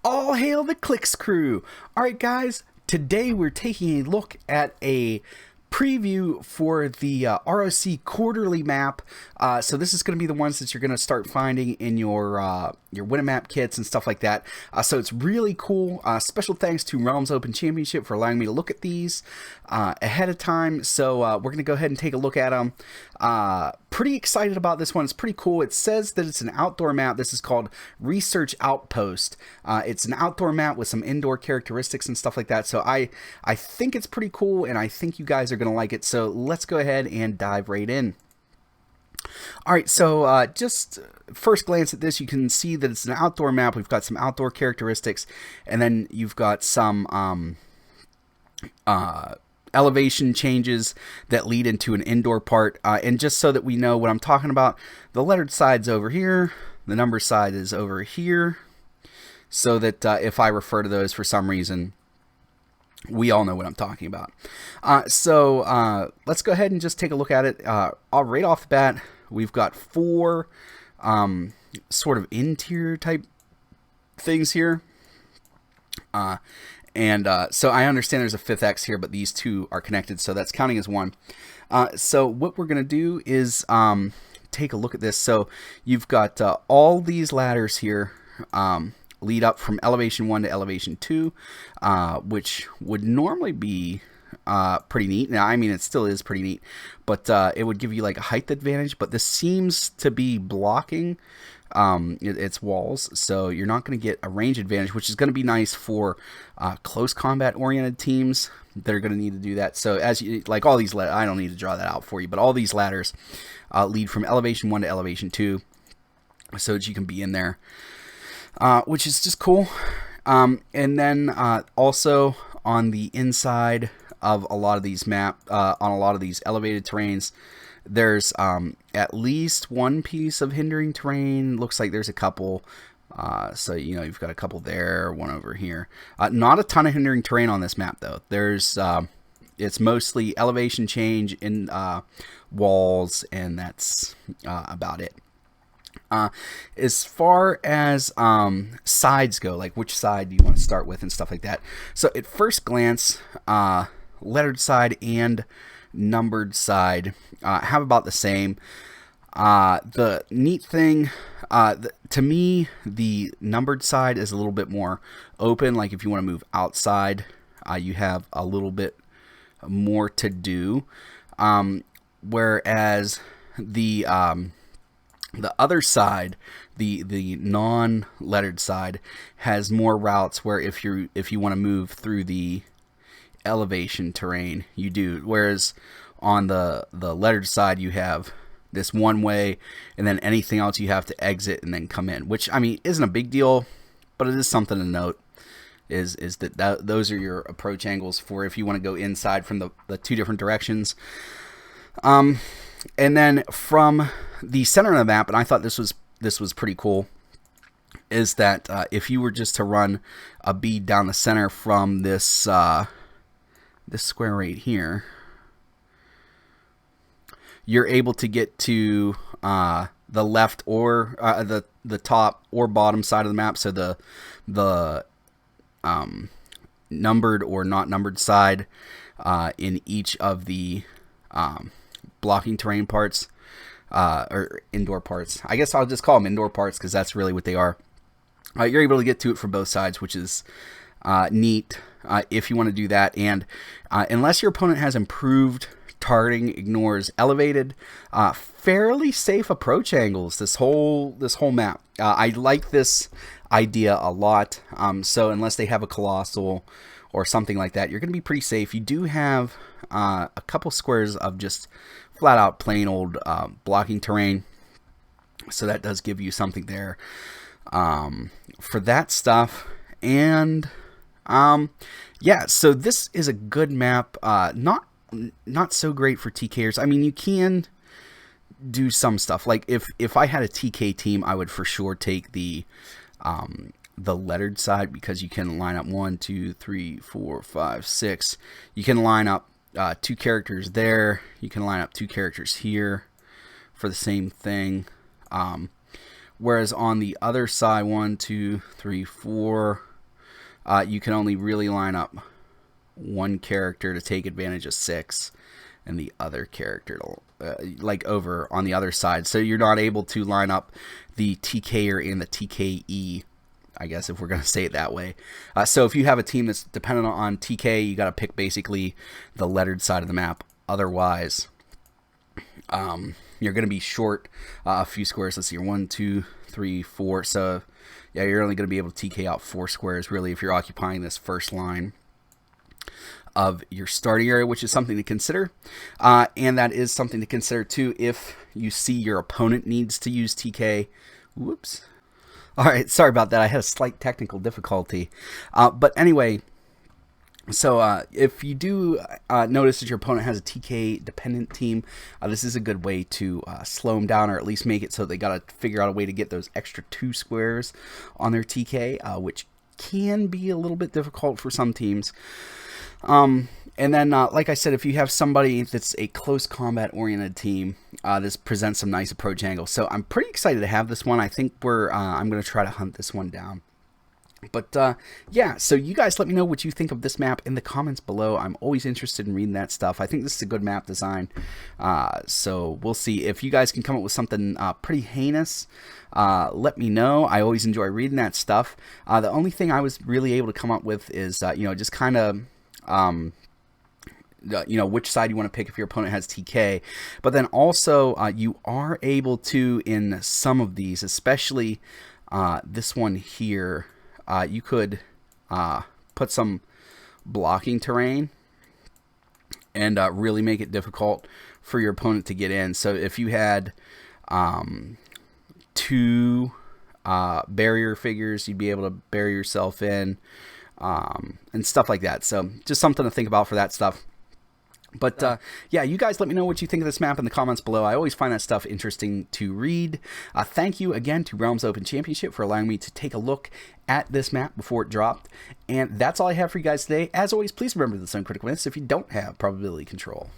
All hail the Clicks crew! Alright, guys, today we're taking a look at a preview for the ROC quarterly map. So this is going to be the ones that you're going to start finding in your Winamap kits and stuff like that. So it's really cool. Special thanks to Realms Open Championship for allowing me to look at these ahead of time. So we're going to go ahead and take a look at them. Pretty excited about this one. It's pretty cool. It says that it's an outdoor map. This is called Research Outpost. It's an outdoor map with some indoor characteristics and stuff like that. So I think it's pretty cool, and I think you guys are going to like it. So let's go ahead and dive right in. Alright, so just first glance at this, you can see that it's an outdoor map. We've got some outdoor characteristics, and then you've got some elevation changes that lead into an indoor part. And just so that we know what I'm talking about, the lettered side's over here, the number side is over here, so that if I refer to those for some reason, we all know what I'm talking about. So let's go ahead and just take a look at it. Right off the bat, we've got four sort of interior type things here. So I understand there's a fifth X here, but these two are connected, so that's counting as one. So what we're going to do is take a look at this. So you've got all these ladders here lead up from elevation 1 to elevation 2, which would normally be pretty neat. Now, I mean, it still is pretty neat, but it would give you like a height advantage, but this seems to be blocking its walls, so you're not going to get a range advantage, which is going to be nice for close combat oriented teams that are going to need to do that. So as you, like all these I don't need to draw that out for you, but all these ladders lead from elevation 1 to elevation 2, so that you can be in there, which is just cool. And then also on the inside of a lot of these on a lot of these elevated terrains, there's at least one piece of hindering terrain. Looks like there's a couple. So, you know, you've got a couple there, one over here. Not a ton of hindering terrain on this map, though. There's it's mostly elevation change in walls, and that's about it. As far as sides go, like which side do you want to start with and stuff like that. So at first glance, lettered side and numbered side have about the same. The neat thing, to me, the numbered side is a little bit more open. Like if you want to move outside, you have a little bit more to do. Whereas the other side, the non-lettered side, has more routes where if you want to move through the elevation terrain, you do. Whereas on the lettered side, you have this one way, and then anything else you have to exit and then come in, which, I mean, isn't a big deal, but it is something to note, is that those are your approach angles for if you want to go inside from the two different directions. And then from the center of the map, and I thought this was pretty cool, is that if you were just to run a bead down the center from this this square right here, you're able to get to the left or the top or bottom side of the map. So the numbered or not numbered side in each of the blocking terrain parts, or indoor parts. I guess I'll just call them indoor parts because that's really what they are. You're able to get to it from both sides, which is neat if you want to do that. And unless your opponent has improved targeting, ignores elevated, fairly safe approach angles this whole map. I like this idea a lot. So unless they have a colossal or something like that, you're going to be pretty safe. You do have a couple squares of just flat out plain old blocking terrain, so that does give you something there for that stuff. And yeah, so this is a good map. Not so great for TKers. I mean, you can do some stuff. Like if I had a TK team, I would for sure take the lettered side, because you can line up 1, 2, 3, 4, 5, 6. You can line up 2 characters there. You can line up 2 characters here for the same thing. Whereas on the other side, 1, 2, 3, 4, you can only really line up one character to take advantage of 6, and the other character like over on the other side. So you're not able to line up the TKer and the TKE, I guess, if we're going to say it that way. So if you have a team that's dependent on TK, you got to pick basically the lettered side of the map. Otherwise, you're going to be short a few squares. Let's see here, 1, 2, 3, 4. So yeah, you're only going to be able to TK out 4 squares really if you're occupying this first line of your starting area, which is something to consider. And that is something to consider too if you see your opponent needs to use TK. Whoops. All right, sorry about that. I had a slight technical difficulty. But anyway, so if you do notice that your opponent has a TK dependent team, this is a good way to slow them down, or at least make it so they got to figure out a way to get those extra 2 squares on their TK, which can be a little bit difficult for some teams. And then, like I said, if you have somebody that's a close combat oriented team, this presents some nice approach angles. So I'm pretty excited to have this one. I think I'm going to try to hunt this one down. But yeah, so you guys let me know what you think of this map in the comments below. I'm always interested in reading that stuff. I think this is a good map design. So we'll see if you guys can come up with something pretty heinous. Let me know. I always enjoy reading that stuff. The only thing I was really able to come up with is just kind of which side you want to pick if your opponent has TK. But then also you are able to, in some of these, especially this one here, you could put some blocking terrain and really make it difficult for your opponent to get in. So if you had 2 barrier figures, you'd be able to bury yourself in, and stuff like that. So just something to think about for that stuff. But yeah, you guys let me know what you think of this map in the comments below. I always find that stuff interesting to read. Thank you again to Realms Open Championship for allowing me to take a look at this map before it dropped. And that's all I have for you guys today. As always, please remember the sun critical miss if you don't have probability control.